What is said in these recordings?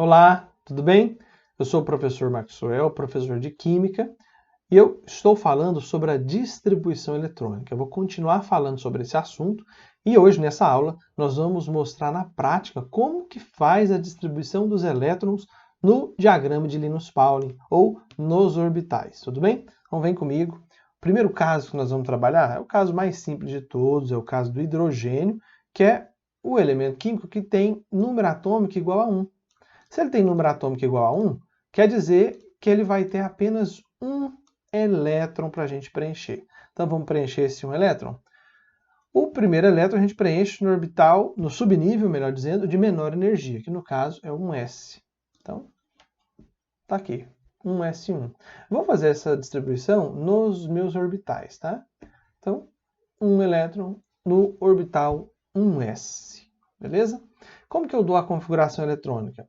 Olá, tudo bem? Eu sou o professor Maxwell, professor de Química, e eu estou falando sobre a distribuição eletrônica. Eu vou continuar falando sobre esse assunto e hoje, nessa aula, nós vamos mostrar na prática como que faz a distribuição dos elétrons no diagrama de Linus-Pauling, ou nos orbitais, tudo bem? Então vem comigo. O primeiro caso que nós vamos trabalhar é o caso mais simples de todos, é o caso do hidrogênio, que é o elemento químico que tem número atômico igual a 1. Se ele tem número atômico igual a 1, quer dizer que ele vai ter apenas um elétron para a gente preencher. Então vamos preencher esse um elétron? O primeiro elétron a gente preenche no orbital, no subnível, melhor dizendo, de menor energia, que no caso é um S. Então, tá aqui, um S1. Vou fazer essa distribuição nos meus orbitais, tá? Então, um elétron no orbital 1s, beleza? Como que eu dou a configuração eletrônica?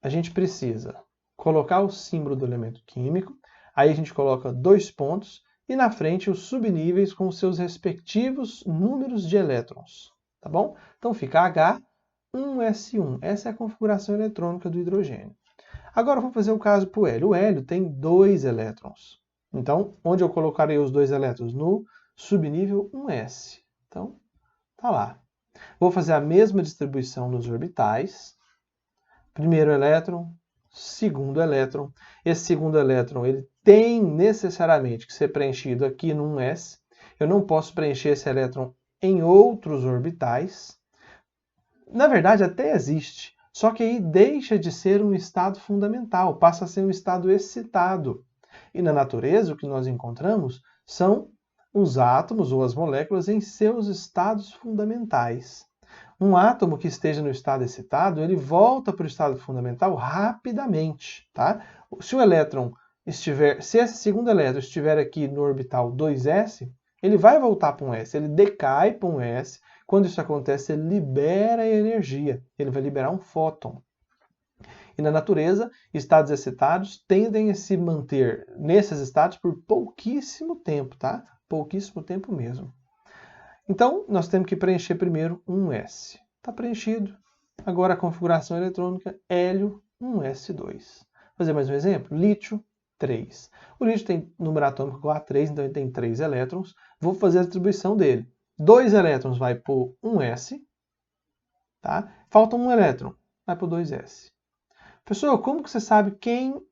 A gente precisa colocar o símbolo do elemento químico, aí a gente coloca 2 pontos e na frente os subníveis com os seus respectivos números de elétrons, tá bom? Então fica H1S1, essa é a configuração eletrônica do hidrogênio. Agora vamos fazer o caso para o hélio. O hélio tem 2 elétrons. Então, onde eu colocarei os 2 elétrons? No subnível 1s. Então, tá lá. Vou fazer a mesma distribuição nos orbitais. Primeiro elétron, segundo elétron. Esse segundo elétron ele tem necessariamente que ser preenchido aqui no 1s. Eu não posso preencher esse elétron em outros orbitais. Na verdade, até existe. Só que aí deixa de ser um estado fundamental, passa a ser um estado excitado. E na natureza, o que nós encontramos são os átomos ou as moléculas em seus estados fundamentais. Um átomo que esteja no estado excitado, ele volta para o estado fundamental rapidamente, tá? Se esse segundo elétron estiver aqui no orbital 2s, ele vai voltar para um s, ele decai para um s. Quando isso acontece, ele libera energia, ele vai liberar um fóton. E na natureza, estados excitados tendem a se manter nesses estados por pouquíssimo tempo, tá? Pouquíssimo tempo mesmo. Então, nós temos que preencher primeiro um S. Está preenchido. Agora a configuração eletrônica hélio 1s2. Vou fazer mais um exemplo. Lítio 3. O lítio tem número atômico igual a 3, então ele tem 3 elétrons. Vou fazer a distribuição dele. 2 elétrons vai para o 1s. Tá? Falta um elétron. Vai para o 2s. Pessoal, como que você sabe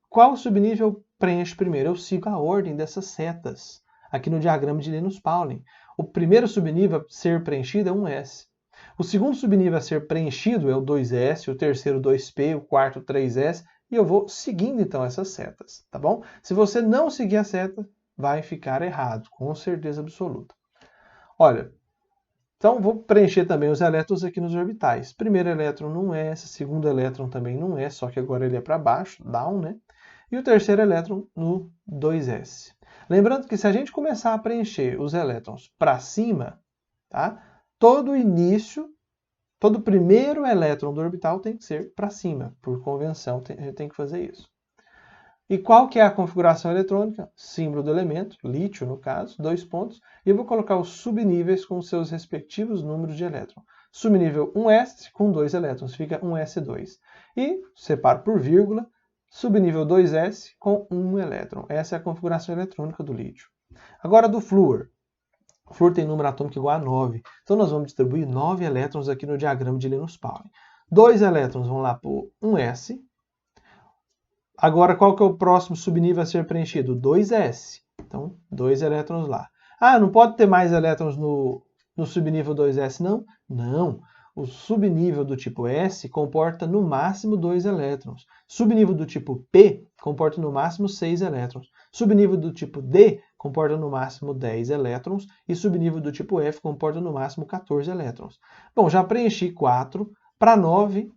qual subnível preenche primeiro? Eu sigo a ordem dessas setas aqui no diagrama de Linus-Pauling. O primeiro subnível a ser preenchido é 1s. O segundo subnível a ser preenchido é o 2s, o terceiro 2p, o quarto 3s, e eu vou seguindo então essas setas, tá bom? Se você não seguir a seta, vai ficar errado, com certeza absoluta. Olha, então vou preencher também os elétrons aqui nos orbitais. Primeiro elétron no s, segundo elétron também no s, só que agora ele é para baixo, down, né? E o terceiro elétron no 2s. Lembrando que se a gente começar a preencher os elétrons para cima, tá? Todo primeiro elétron do orbital tem que ser para cima. Por convenção, a gente tem que fazer isso. E qual que é a configuração eletrônica? Símbolo do elemento, lítio no caso, 2 pontos. E eu vou colocar os subníveis com seus respectivos números de elétron. Subnível 1s com 2 elétrons, fica 1s2. E separo por vírgula, subnível 2s com 1 elétron. Essa é a configuração eletrônica do lítio. Agora do flúor. O flúor tem número atômico igual a 9. Então nós vamos distribuir 9 elétrons aqui no diagrama de Linus-Pauling. 2 elétrons vão lá para o 1s. Agora, qual que é o próximo subnível a ser preenchido? 2s. Então, 2 elétrons lá. Ah, não pode ter mais elétrons no subnível 2s, não? Não. O subnível do tipo S comporta no máximo 2 elétrons. Subnível do tipo P comporta no máximo 6 elétrons. Subnível do tipo D comporta no máximo 10 elétrons. E subnível do tipo F comporta no máximo 14 elétrons. Bom, já preenchi 4. Para 9,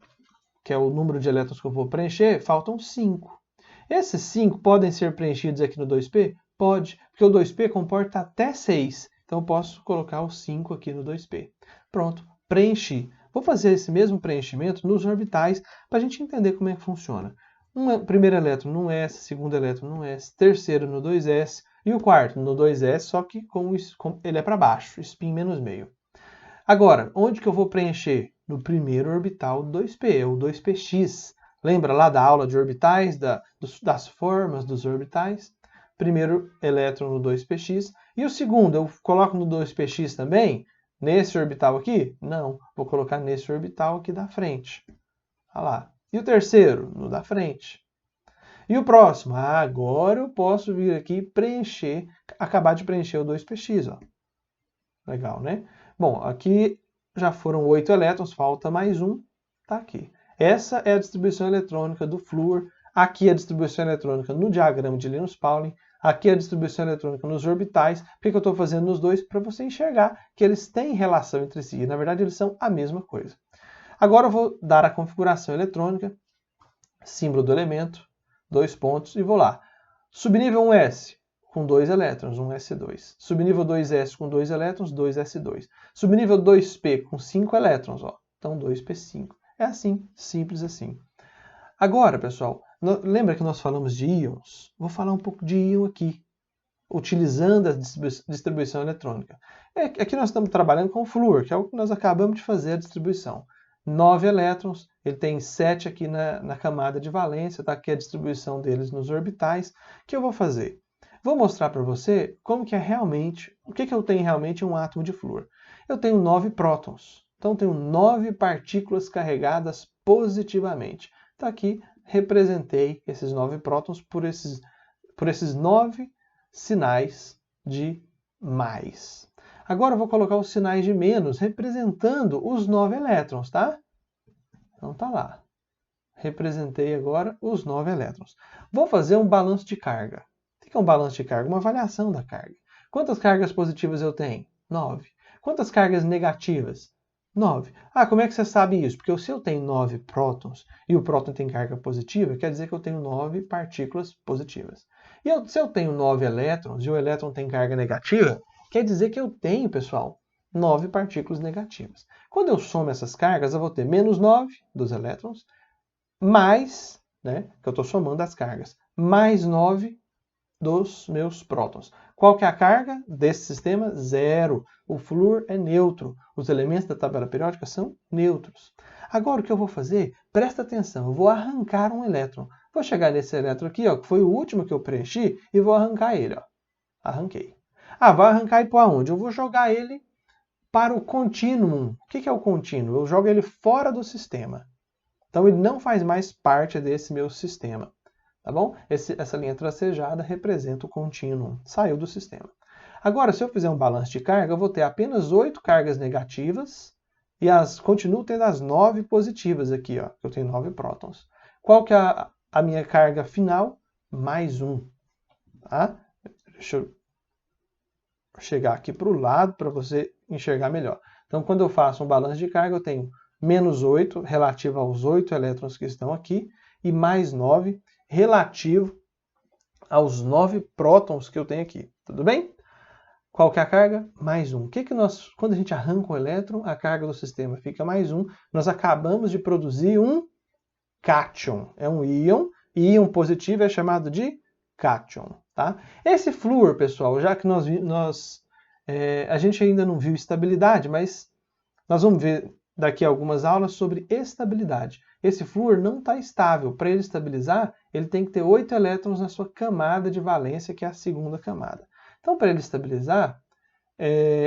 que é o número de elétrons que eu vou preencher, faltam 5. Esses 5 podem ser preenchidos aqui no 2p? Pode, porque o 2p comporta até 6. Então eu posso colocar os 5 aqui no 2p. Pronto, preenchi. Vou fazer esse mesmo preenchimento nos orbitais para a gente entender como é que funciona. Primeiro elétron no S, segundo elétron no S, terceiro no 2s e o quarto no 2s, só que ele é para baixo, spin menos meio. Agora, onde que eu vou preencher? No primeiro orbital 2p, o 2px. Lembra lá da aula de orbitais, das formas dos orbitais? Primeiro elétron no 2px. E o segundo, eu coloco no 2px também? Nesse orbital aqui? Não, vou colocar nesse orbital aqui da frente. Olha lá. E o terceiro? No da frente. E o próximo? Ah, agora eu posso vir aqui preencher, acabar de preencher o 2px. Ó. Legal, né? Bom, aqui já foram 8 elétrons, falta mais um, tá aqui. Essa é a distribuição eletrônica do flúor. Aqui é a distribuição eletrônica no diagrama de Linus-Pauling. Aqui é a distribuição eletrônica nos orbitais. Por que eu estou fazendo nos dois? Para você enxergar que eles têm relação entre si. E, na verdade, eles são a mesma coisa. Agora eu vou dar a configuração eletrônica, símbolo do elemento, 2 pontos, e vou lá. Subnível 1s, com 2 elétrons, 1s2. Subnível 2s com 2 elétrons, 2s2. Subnível 2p com 5 elétrons, ó, então 2p5. É assim, simples assim. Agora, pessoal, lembra que nós falamos de íons? Vou falar um pouco de íon aqui, utilizando a distribuição eletrônica. Aqui nós estamos trabalhando com o flúor, que é o que nós acabamos de fazer a distribuição. 9 elétrons, ele tem 7 aqui na camada de valência, tá? Aqui a distribuição deles nos orbitais. O que eu vou fazer? Vou mostrar para você como que é realmente, o que eu tenho realmente em um átomo de flúor. Eu tenho 9 prótons, então tenho 9 partículas carregadas positivamente. Então aqui representei esses 9 prótons por esses 9 sinais de mais. Agora eu vou colocar os sinais de menos, representando os 9 elétrons, tá? Então tá lá. Representei agora os 9 elétrons. Vou fazer um balanço de carga. O que é um balanço de carga? Uma avaliação da carga. Quantas cargas positivas eu tenho? 9. Quantas cargas negativas? 9. Ah, como é que você sabe isso? Porque se eu tenho 9 prótons e o próton tem carga positiva, quer dizer que eu tenho 9 partículas positivas. E se eu tenho 9 elétrons e o elétron tem carga negativa, quer dizer que eu tenho, pessoal, 9 partículas negativas. Quando eu somo essas cargas, eu vou ter menos 9 dos elétrons, mais, né, que eu estou somando as cargas, mais 9 dos meus prótons. Qual que é a carga desse sistema? Zero. O flúor é neutro. Os elementos da tabela periódica são neutros. Agora o que eu vou fazer? Presta atenção, eu vou arrancar um elétron. Vou chegar nesse elétron aqui, ó, que foi o último que eu preenchi, e vou arrancar ele. Ó. Arranquei. Ah, vai arrancar ele para onde? Eu vou jogar ele para o contínuo. O que é o contínuo? Eu jogo ele fora do sistema. Então ele não faz mais parte desse meu sistema. Tá bom? Essa linha tracejada representa o contínuo. Saiu do sistema. Agora, se eu fizer um balanço de carga, eu vou ter apenas 8 cargas negativas e continuo tendo as 9 positivas aqui. Ó. Eu tenho 9 prótons. Qual que é a minha carga final? Mais 1. Tá? Deixa eu chegar aqui para o lado para você enxergar melhor. Então, quando eu faço um balanço de carga, eu tenho menos 8 relativo aos 8 elétrons que estão aqui e mais 9 relativo aos 9 prótons que eu tenho aqui. Tudo bem? Qual que é a carga? Mais 1. Quando a gente arranca um elétron, a carga do sistema fica mais 1. Nós acabamos de produzir um cátion. É um íon, e íon positivo é chamado de cátion. Tá? Esse flúor, pessoal, já que a gente ainda não viu estabilidade, mas nós vamos ver daqui a algumas aulas sobre estabilidade. Esse flúor não está estável. Para ele estabilizar, ele tem que ter 8 elétrons na sua camada de valência, que é a segunda camada. Então, para ele estabilizar,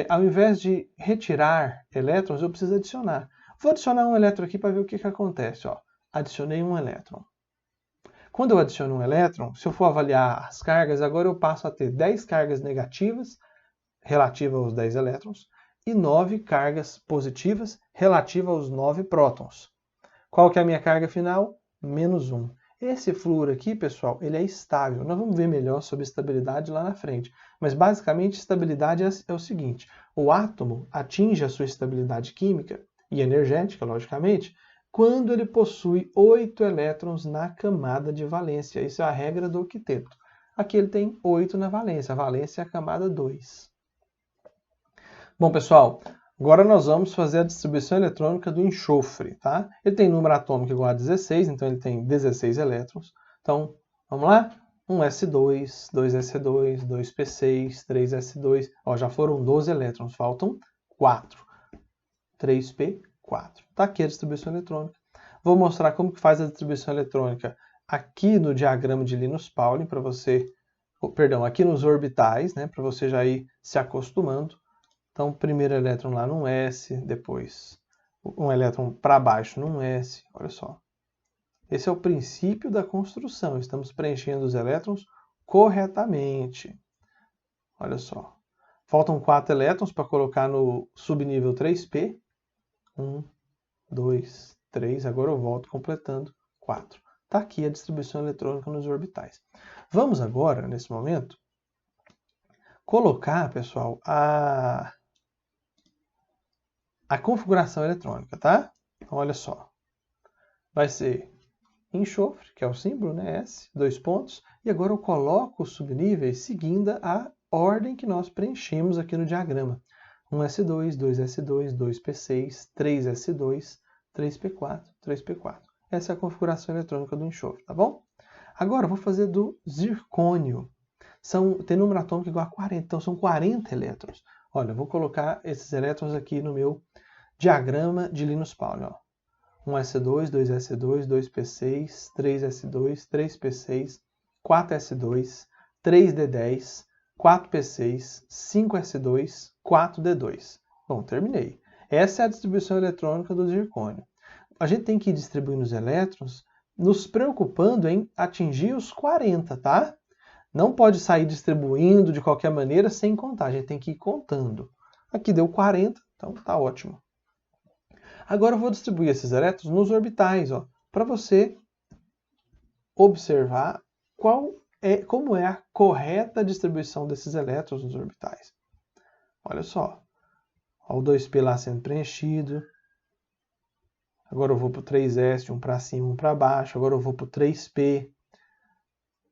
ao invés de retirar elétrons, eu preciso adicionar. Vou adicionar um elétron aqui para ver o que acontece. Ó. Adicionei um elétron. Quando eu adiciono um elétron, se eu for avaliar as cargas, agora eu passo a ter 10 cargas negativas relativas aos 10 elétrons e 9 cargas positivas relativas aos 9 prótons. Qual que é a minha carga final? Menos 1. Esse flúor aqui, pessoal, ele é estável. Nós vamos ver melhor sobre estabilidade lá na frente. Mas, basicamente, estabilidade é o seguinte. O átomo atinge a sua estabilidade química e energética, logicamente, quando ele possui 8 elétrons na camada de valência. Isso é a regra do octeto. Aqui ele tem 8 na valência. A valência é a camada 2. Bom, pessoal, agora nós vamos fazer a distribuição eletrônica do enxofre, tá? Ele tem número atômico igual a 16, então ele tem 16 elétrons. Então, vamos lá? 1s2, 2s2, 2p6, 3s2. Ó, já foram 12 elétrons, faltam 4. 3p4. Tá aqui a distribuição eletrônica. Vou mostrar como que faz a distribuição eletrônica aqui no diagrama de Linus Pauling, para você, perdão, aqui nos orbitais, né, para você já ir se acostumando. Então, primeiro elétron lá num S, depois um elétron para baixo num S, olha só. Esse é o princípio da construção, estamos preenchendo os elétrons corretamente. Olha só. Faltam 4 elétrons para colocar no subnível 3p. 1, 2, 3, agora eu volto completando 4. Está aqui a distribuição eletrônica nos orbitais. Vamos agora, nesse momento, colocar, pessoal, a configuração eletrônica, tá? Então, olha só. Vai ser enxofre, que é o símbolo, né? S, 2 pontos. E agora eu coloco os subníveis seguindo a ordem que nós preenchemos aqui no diagrama. 1s2, 2s2, 2p6, 3s2, 3p4, 3p4. Essa é a configuração eletrônica do enxofre, tá bom? Agora eu vou fazer do zircônio. Tem número atômico igual a 40, então são 40 elétrons. Olha, eu vou colocar esses elétrons aqui no meu diagrama de Linus Pauling. Ó. 1s2, 2s2, 2p6, 3s2, 3p6, 4s2, 3d10, 4p6, 5s2, 4d2. Bom, terminei. Essa é a distribuição eletrônica do zircônio. A gente tem que ir distribuindo os elétrons, nos preocupando em atingir os 40, tá? Não pode sair distribuindo de qualquer maneira sem contar. A gente tem que ir contando. Aqui deu 40, então tá ótimo. Agora eu vou distribuir esses elétrons nos orbitais, para você observar como é a correta distribuição desses elétrons nos orbitais. Olha só, o 2p lá sendo preenchido. Agora eu vou para o 3s, um para cima, um para baixo. Agora eu vou para o 3p.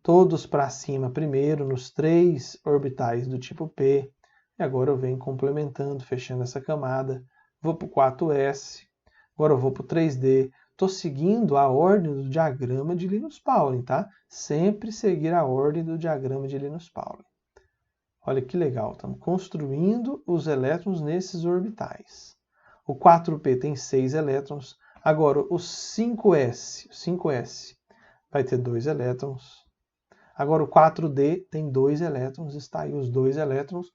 Todos para cima primeiro, nos 3 orbitais do tipo P. E agora eu venho complementando, fechando essa camada. Vou para o 4s. Agora eu vou para o 3d. Estou seguindo a ordem do diagrama de Linus Pauling, tá? Sempre seguir a ordem do diagrama de Linus Pauling. Olha que legal, estamos construindo os elétrons nesses orbitais. O 4p tem 6 elétrons. Agora o 5s vai ter 2 elétrons. Agora o 4d tem 2 elétrons, está aí os 2 elétrons.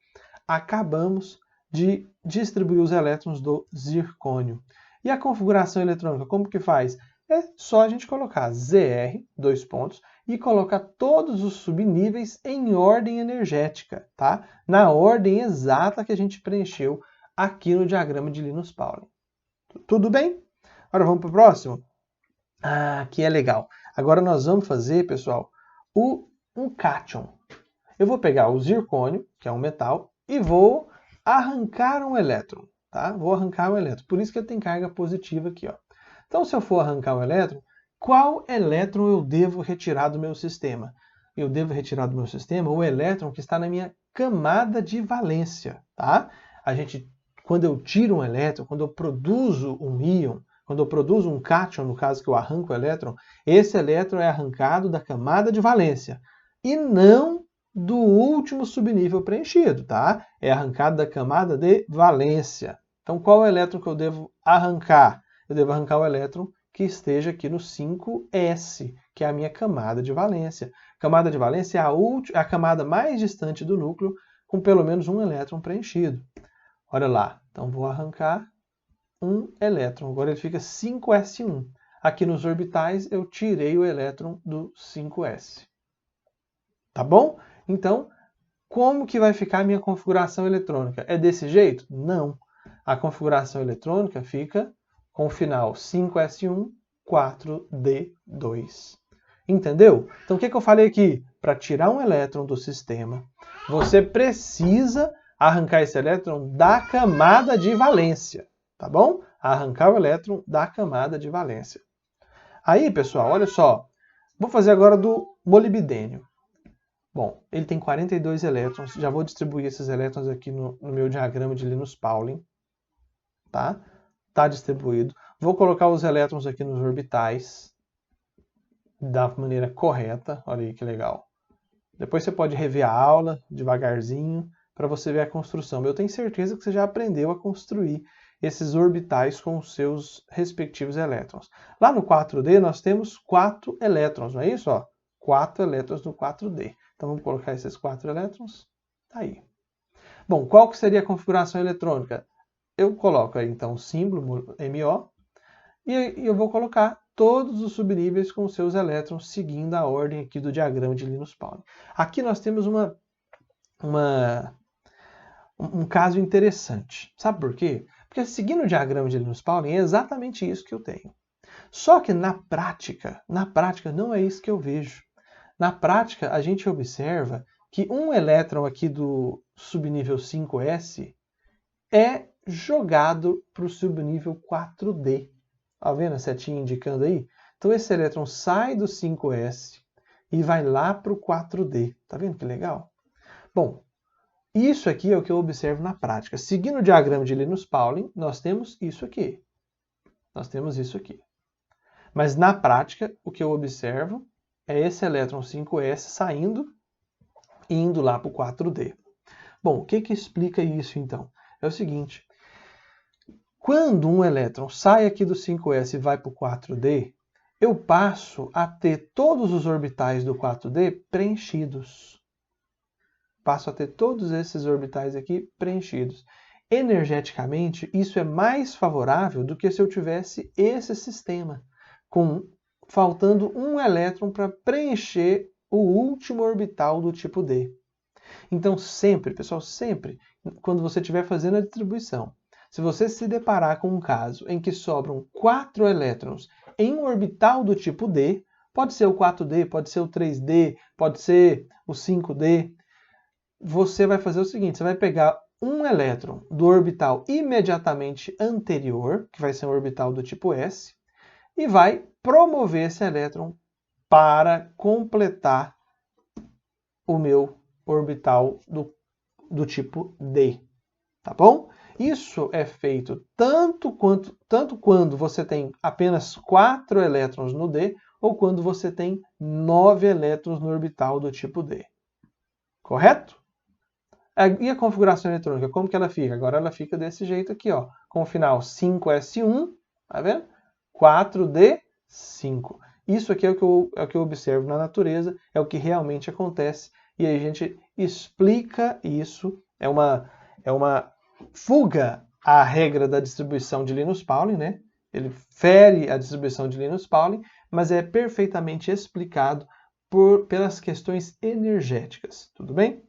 Acabamos de distribuir os elétrons do zircônio. E a configuração eletrônica, como que faz? É só a gente colocar ZR, 2 pontos, e colocar todos os subníveis em ordem energética, tá? Na ordem exata que a gente preencheu aqui no diagrama de Linus Pauling. Tudo bem? Agora vamos para o próximo? Aqui é legal. Agora nós vamos fazer, pessoal, um cátion. Eu vou pegar o zircônio, que é um metal, e vou arrancar um elétron. Tá? Vou arrancar um elétron. Por isso que ele tem carga positiva aqui. Ó. Então, se eu for arrancar um elétron, qual elétron eu devo retirar do meu sistema? Eu devo retirar do meu sistema o elétron que está na minha camada de valência. Tá? Quando eu tiro um elétron, quando eu produzo um íon, quando eu produzo um cátion, no caso que eu arranco o elétron, esse elétron é arrancado da camada de valência e não do último subnível preenchido, tá? É arrancado da camada de valência. Então, qual é o elétron que eu devo arrancar? Eu devo arrancar o elétron que esteja aqui no 5s, que é a minha camada de valência. Camada de valência é a camada mais distante do núcleo, com pelo menos um elétron preenchido. Olha lá, então vou arrancar um elétron. Agora ele fica 5s1. Aqui nos orbitais eu tirei o elétron do 5s. Tá bom? Então, como que vai ficar a minha configuração eletrônica? É desse jeito? Não. A configuração eletrônica fica com o final 5s1, 4d2. Entendeu? Então, o que eu falei aqui? Para tirar um elétron do sistema, você precisa arrancar esse elétron da camada de valência. Tá bom? Arrancar o elétron da camada de valência. Aí, pessoal, olha só. Vou fazer agora do molibdênio. Bom, ele tem 42 elétrons. Já vou distribuir esses elétrons aqui no meu diagrama de Linus Pauling. Tá? Tá distribuído. Vou colocar os elétrons aqui nos orbitais da maneira correta. Olha aí que legal. Depois você pode rever a aula devagarzinho para você ver a construção. Eu tenho certeza que você já aprendeu a construir esses orbitais com os seus respectivos elétrons. Lá no 4D nós temos 4 elétrons, não é isso? Ó, 4 elétrons no 4D. Então vamos colocar esses 4 elétrons. Tá aí. Bom, qual que seria a configuração eletrônica? Eu coloco aí então o símbolo MO e eu vou colocar todos os subníveis com seus elétrons seguindo a ordem aqui do diagrama de Linus Pauling. Aqui nós temos um caso interessante. Sabe por quê? Porque seguindo o diagrama de Linus Pauling é exatamente isso que eu tenho. Só que na prática não é isso que eu vejo. Na prática, a gente observa que um elétron aqui do subnível 5s é jogado para o subnível 4d. Tá vendo a setinha indicando aí? Então esse elétron sai do 5s e vai lá para o 4d. Tá vendo que legal? Bom, isso aqui é o que eu observo na prática. Seguindo o diagrama de Linus Pauling, nós temos isso aqui. Nós temos isso aqui. Mas na prática, o que eu observo é esse elétron 5s saindo e indo lá para o 4d. Bom, o que explica isso então? É o seguinte, quando um elétron sai aqui do 5s e vai para o 4d, eu passo a ter todos os orbitais do 4d preenchidos. Passo a ter todos esses orbitais aqui preenchidos. Energeticamente, isso é mais favorável do que se eu tivesse esse sistema, faltando um elétron para preencher o último orbital do tipo D. Então sempre, pessoal, sempre, quando você estiver fazendo a distribuição, se você se deparar com um caso em que sobram 4 elétrons em um orbital do tipo D, pode ser o 4D, pode ser o 3D, pode ser o 5D, você vai fazer o seguinte, você vai pegar um elétron do orbital imediatamente anterior, que vai ser um orbital do tipo S, e vai promover esse elétron para completar o meu orbital do tipo D. Tá bom? Isso é feito tanto quando você tem apenas 4 elétrons no D, ou quando você tem 9 elétrons no orbital do tipo D. Correto? E a configuração eletrônica, como que ela fica? Agora ela fica desse jeito aqui, ó, com o final 5s1, tá vendo? 4d5. Isso aqui é o que eu observo na natureza, é o que realmente acontece, e aí a gente explica isso, é uma fuga à regra da distribuição de Linus Pauling, né? Ele fere a distribuição de Linus Pauling, mas é perfeitamente explicado pelas questões energéticas, tudo bem?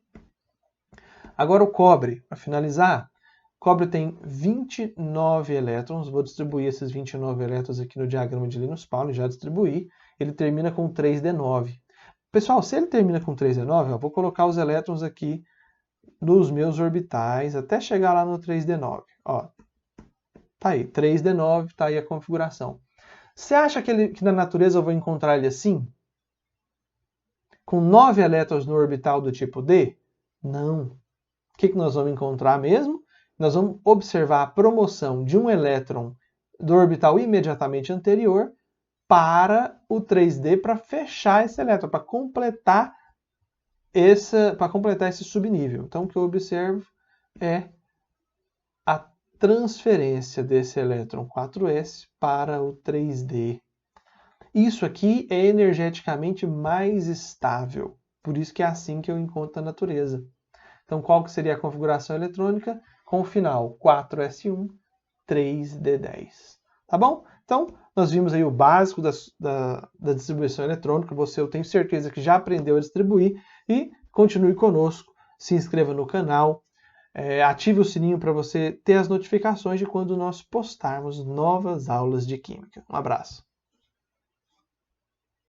Agora o cobre, para finalizar, o cobre tem 29 elétrons, vou distribuir esses 29 elétrons aqui no diagrama de Linus Pauling, já distribuí, ele termina com 3d9. Pessoal, se ele termina com 3d9, eu vou colocar os elétrons aqui nos meus orbitais até chegar lá no 3d9. Ó, tá aí, 3d9, tá aí a configuração. Você acha que na natureza eu vou encontrar ele assim? Com 9 elétrons no orbital do tipo D? Não. O que nós vamos encontrar mesmo? Nós vamos observar a promoção de um elétron do orbital imediatamente anterior para o 3D para fechar esse elétron, para completar esse subnível. Então, o que eu observo é a transferência desse elétron 4s para o 3D. Isso aqui é energeticamente mais estável, por isso que é assim que eu encontro na natureza. Então, qual que seria a configuração eletrônica? Com o final 4s1, 3d10. Tá bom? Então, nós vimos aí o básico da distribuição eletrônica. Eu tenho certeza que já aprendeu a distribuir. E continue conosco, se inscreva no canal, ative o sininho para você ter as notificações de quando nós postarmos novas aulas de Química. Um abraço!